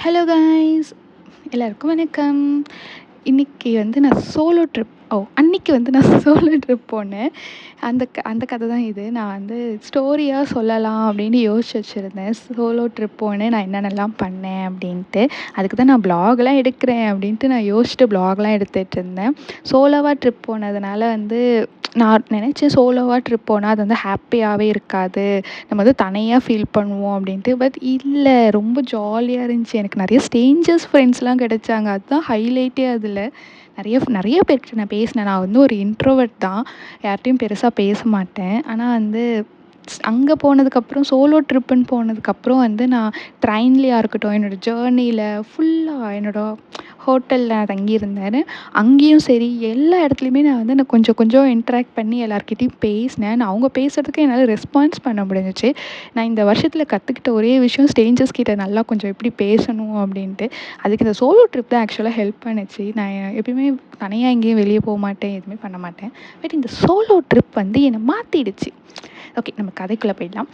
Hello guys, எல்லாருக்கும் வணக்கம். இன்றைக்கி வந்து நான் சோலோ ட்ரிப் அன்றைக்கி வந்து நான் சோலோ ட்ரிப் போனேன். அந்த கதை தான் இது. நான் வந்து ஸ்டோரியாக சொல்லலாம் அப்படின்னு யோசிச்சு வச்சுருந்தேன். சோலோ ட்ரிப் போனேன், நான் என்னென்னலாம் பண்ணேன் அப்படின்ட்டு. அதுக்கு தான் நான் ப்ளாக்லாம் எடுக்கிறேன் அப்படின்ட்டு நான் யோசிச்சுட்டு ப்ளாக்லாம் எடுத்துகிட்டு இருந்தேன். சோலோவாக ட்ரிப் போனதுனால வந்து நான் நினச்சேன் சோலோவாக ட்ரிப் போனால் அது வந்து ஹாப்பியாகவே இருக்காது, நம்ம வந்து தனியாக ஃபீல் பண்ணுவோம் அப்படின்ட்டு. பட் இல்லை, ரொம்ப ஜாலியாக இருந்துச்சு. எனக்கு நிறைய ஸ்ட்ரேஞ்சர்ஸ் ஃப்ரெண்ட்ஸ்லாம் கிடைச்சாங்க. அதுதான் ஹைலைட்டே. அதில் நிறைய பேர்கிட்ட நான் பேசினேன். நான் வந்து ஒரு இன்ட்ரோவர்ட் தான், யார்கிட்டையும் பெருசாக பேச மாட்டேன். ஆனால் வந்து அங்கே போனதுக்கப்புறம் சோலோ ட்ரிப்புன்னு போனதுக்கப்புறம் வந்து நான் ட்ரெயின்லேயா இருக்கட்டும், என்னோடய ஜேர்னியில் ஃபுல்லாக என்னோடய ஹோட்டலில் நான் தங்கியிருந்தேன். அங்கேயும் சரி, எல்லா இடத்துலையுமே நான் வந்து கொஞ்சம் கொஞ்சம் இன்ட்ராக்ட் பண்ணி எல்லார்கிட்டையும் பேசினேன். நான் அவங்க பேசுகிறதுக்கு என்னால் ரெஸ்பான்ஸ் பண்ண முடிஞ்சிச்சு. நான் இந்த வருஷத்தில் கற்றுக்கிட்ட ஒரே விஷயம், ஸ்ட்ரேஞ்சர்ஸ் கிட்ட நல்லா கொஞ்சம் எப்படி பேசணும் அப்படின்ட்டு. அதுக்கு இந்த சோலோ ட்ரிப் தான் ஆக்சுவலாக ஹெல்ப் பண்ணுச்சு. நான் எப்பயுமே தனியாக எங்கேயும் வெளியே போக மாட்டேன், எதுவுமே பண்ண மாட்டேன். பட் இந்த சோலோ ட்ரிப் வந்து என்னை மாற்றிடுச்சு. ஓகே, நம்ம கதைக்குள்ளே போயிடலாம்.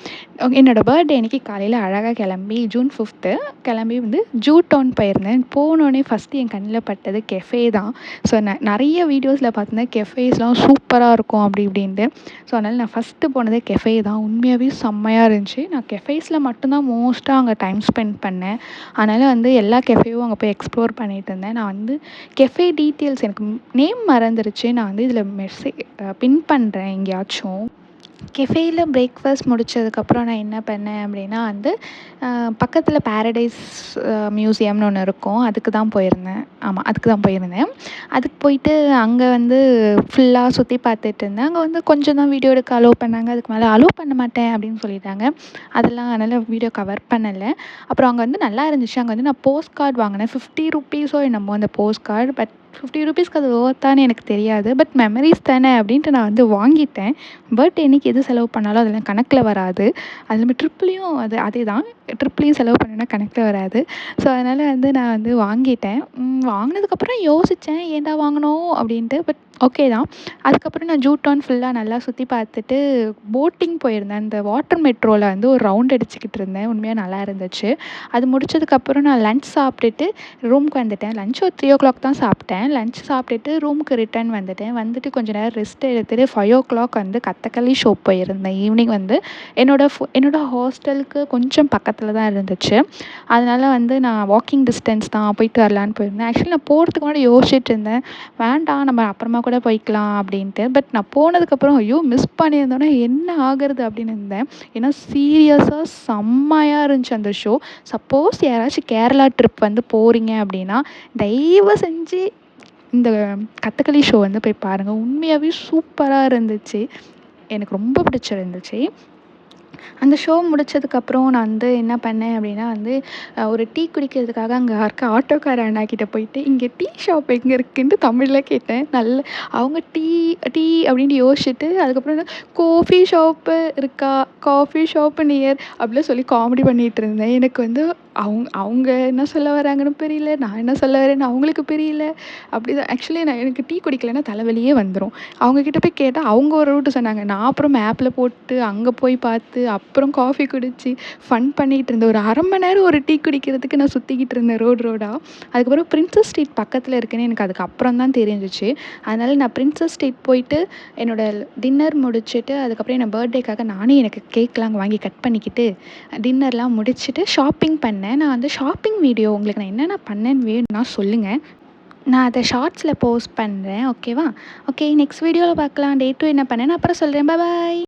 என்னோடய பர்த்டே அன்றைக்கி காலையில் அழகாக கிளம்பி ஜூன் 5 கிளம்பி வந்து ஜூ டவுன் போயிருந்தேன். போனோடனே ஃபஸ்ட்டு என் கண்ணில் பட்டது கெஃபே தான். ஸோ நிறைய வீடியோஸில் பார்த்தீங்கன்னா கெஃபேஸ்லாம் சூப்பராக இருக்கும் அப்படி இப்படின்ட்டு. ஸோ அதனால் நான் ஃபஸ்ட்டு போனதே கெஃபே தான். உண்மையாகவே செம்மையாக இருந்துச்சு. நான் கெஃபேஸில் மட்டும்தான் மோஸ்ட்டாக அங்கே டைம் ஸ்பெண்ட் பண்ணேன். அதனால் வந்து எல்லா கெஃபேவும் அங்கே போய் எக்ஸ்ப்ளோர் பண்ணிகிட்டு இருந்தேன். நான் வந்து கெஃபே டீட்டெயில்ஸ் எனக்கு நேம் மறந்துருச்சு. நான் வந்து இதில் பின் பண்ணுறேன் எங்கேயாச்சும். கெஃபேயில் பிரேக்ஃபாஸ்ட் முடித்ததுக்கப்புறம் நான் என்ன பண்ணேன் அப்படின்னா வந்து பக்கத்தில் பேரடைஸ் மியூசியம்னு ஒன்று இருக்கும், அதுக்கு தான் போயிருந்தேன். அதுக்கு போயிட்டு அங்கே வந்து ஃபுல்லாக சுற்றி பார்த்துட்டு இருந்தேன். அங்கே வந்து கொஞ்சம் தான் வீடியோ எடுக்க அலோவ் பண்ணாங்க, அதுக்கு மேலே அலோவ் பண்ண மாட்டேன் அப்படின்னு சொல்லிட்டாங்க. அதனால் வீடியோ கவர் பண்ணலை. அப்புறம் அங்கே வந்து நல்லா இருந்துச்சு. அங்கே வந்து நான் போஸ்ட் கார்டு வாங்கினேன். 50 ருப்பீஸோ என்னமோ அந்த போஸ்ட் கார்டு. பட் 50 ருப்பீஸ்க்கு அது ஒர்த்தான்னு எனக்கு தெரியாது. பட் மெமரிஸ் தானே அப்படின்ட்டு நான் வந்து வாங்கிட்டேன். பர்த்டே அன்றைக்கி எது செலவு பண்ணாலும் அதெல்லாம் கணக்கில் வராது. அது இல்லாமல் ட்ரிப்லேயும் அதே தான், ட்ரிப்லேயும் செலவு பண்ணேன்னா கணக்கில் வராது. ஸோ அதனால் வந்து நான் வந்து வாங்கிட்டேன். வாங்கினதுக்கப்புறம் யோசித்தேன் ஏன்டா வாங்கினோம் அப்படின்ட்டு. பட் ஓகே தான். அதுக்கப்புறம் நான் ஜூ டவுன் ஃபுல்லாக நல்லா சுற்றி பார்த்துட்டு போட்டிங் போயிருந்தேன். அந்த வாட்டர் மெட்ரோவில் வந்து ஒரு ரவுண்ட் அடிச்சுக்கிட்டு இருந்தேன். உண்மையாக நல்லா இருந்துச்சு. அது முடிச்சதுக்கப்புறம் நான் லன்ச் சாப்பிட்டுட்டு ரூமுக்கு வந்துட்டேன். லன்ச் ஒரு 3:00 தான் சாப்பிட்டேன். லன்ச் சாப்பிட்டுட்டு ரூமுக்கு ரிட்டர்ன் வந்துட்டு கொஞ்சம் நேரம் ரெஸ்ட் எடுத்துட்டு 5:00 வந்து கதகளி ஷோ போயிருந்தேன். ஈவினிங் வந்து என்னோட ஹாஸ்டலுக்கு கொஞ்சம் பக்கத்தில் தான் இருந்துச்சு. அதனால் வந்து நான் வாக்கிங் டிஸ்டன்ஸ் தான், போயிட்டு வரலான்னு போயிருந்தேன். ஆக்சுவலி நான் போகிறதுக்கு முன்னாடி யோசிச்சுட்டு இருந்தேன், வேண்டாம் நம்ம அப்புறமா கூட போய்க்கலாம் அப்படின்ட்டு. பட் நான் போனதுக்கப்புறம் ஐயோ மிஸ் பண்ணியிருந்தோன்னா என்ன ஆகிறது அப்படின்னு இருந்தேன். ஏன்னா சீரியஸாக செம்மையாக இருந்துச்சு அந்த ஷோ. சப்போஸ் யாராச்சும் கேரளா ட்ரிப் வந்து போகிறீங்க அப்படின்னா தயவு செஞ்சு இந்த கதகளி ஷோ வந்து போய் பாருங்கள். உண்மையாகவே சூப்பராக இருந்துச்சு, எனக்கு ரொம்ப பிடிச்சிருந்துச்சு. அந்த ஷோ முடித்ததுக்கப்புறம் நான் வந்து என்ன பண்ணேன் அப்படின்னா வந்து ஒரு டீ குடிக்கிறதுக்காக அங்கே இருக்க ஆட்டோக்கார அண்ணாக்கிட்ட போயிட்டு இங்கே டீ ஷாப் எங்கே இருக்குன்ட்டு தமிழில் கேட்டேன். அவங்க டீ டீ அப்படின்ட்டு யோசிச்சுட்டு அதுக்கப்புறம் காஃபி ஷாப்பு இருக்கா, காஃபி ஷாப்பு நியர் அப்படிலாம் சொல்லி காமெடி பண்ணிகிட்டு இருந்தேன். எனக்கு வந்து அவங்க என்ன சொல்ல வராங்கன்னு புரியல, நான் என்ன சொல்ல வரேன்னு அவங்களுக்கு புரியல. அப்படி தான் ஆக்சுவலி எனக்கு டீ குடிக்கலைன்னா தலைவலியே வந்துடும். அவங்கக்கிட்ட போய் கேட்டால் அவங்க ஒரு ரூட்டு சொன்னாங்க. நான் அப்புறம் மேப்பில் போட்டு அங்கே போய் பார்த்து அப்புறம் காஃபி குடித்து ஃபன் பண்ணிகிட்டு இருந்தேன். ஒரு 1/2 மணி நேரம் ஒரு டீ குடிக்கிறதுக்கு நான் சுற்றிக்கிட்டு இருந்தேன் ரோடாக. அதுக்கப்புறம் பிரின்சஸ் ஸ்ட்ரீட் பக்கத்தில் இருக்குன்னு எனக்கு அதுக்கப்புறம் தான் தெரிஞ்சிச்சு. அதனால் நான் பிரின்சஸ் ஸ்ட்ரீட் போயிட்டு என்னோடய டின்னர் முடிச்சுட்டு அதுக்கப்புறம் என் பர்த்டேக்காக நானே எனக்கு கேக்லாம் வாங்கி கட் பண்ணிக்கிட்டு டின்னர்லாம் முடிச்சுட்டு ஷாப்பிங் பண்ணேன். நான் வந்து ஷாப்பிங் வீடியோ உங்களுக்கு நான் என்னென்ன பண்ணேன்னு வேணும்னா சொல்லுங்கள், நான் அதை ஷார்ட்ஸில் போஸ்ட் பண்ணுறேன். ஓகேவா? ஓகே, நெக்ஸ்ட் வீடியோவில் பார்க்கலாம். டே 2 என்ன பண்ணேன்னு அப்புறம் சொல்கிறேன். பாய்.